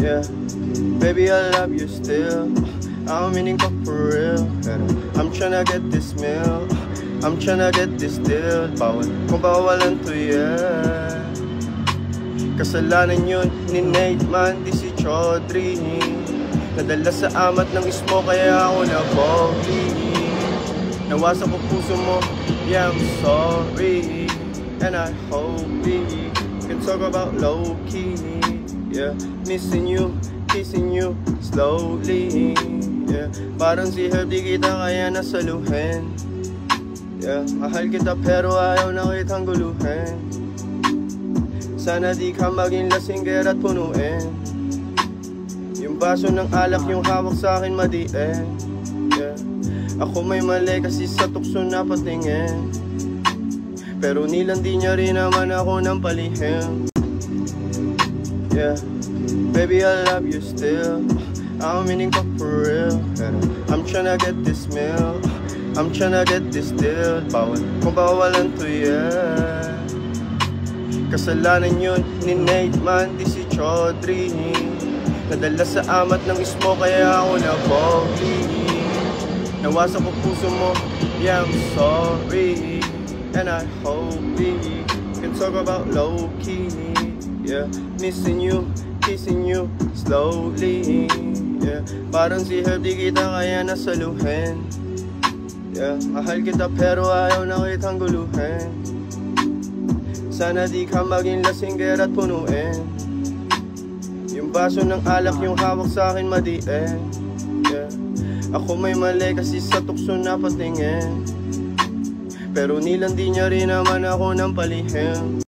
Yeah, baby, I love you still. I'm meaning ko for real. Pero I'm tryna get this meal. I'm tryna get this deal. Bawal kung bawalan to, yeah. Kasalanan yun ni Nate man, di si Chaudhry. Nadala sa amat ng ismo kaya ako na-pogi. Nawasak ko puso mo, yeah, I'm sorry. And I hope we can talk about low-key. Yeah, missing you, kissing you slowly. Yeah, parang si Herb di kita kaya nasaluhin. Yeah, mahal kita pero ayaw na kitang guluhin. Sana di ka maging lasingger at punuin. Yung baso ng alak yung hawak sa akin madiin. Yeah, ako may mali kasi sa tukso na patingin. Pero nilandi niya rin naman ako ng palihim. Yeah, baby, I love you still. I'm meaning ko for real. Pero I'm tryna get this meal. I'm tryna get this deal. Bawal kung bawalan to, yeah. Kasalanan yun ni Nate man, di si Chaudhry. Nadala sa amat ng ismo kaya ako na-pogi. Nawasak ko puso mo, yeah, I'm sorry. And I hope we can talk about low-key. Yeah, missing you, kissing you slowly. Yeah, parang si Herb di kita kaya nasaluhin. Yeah, mahal kita pero ayaw na kitang guluhin. Sana di ka maging lasingger at punuin. Yung baso ng alak yung hawak sa akin madiin. Yeah, ako may mali kasi sa tukso na patingin. Pero nilandi niya rin naman ako ng palihim.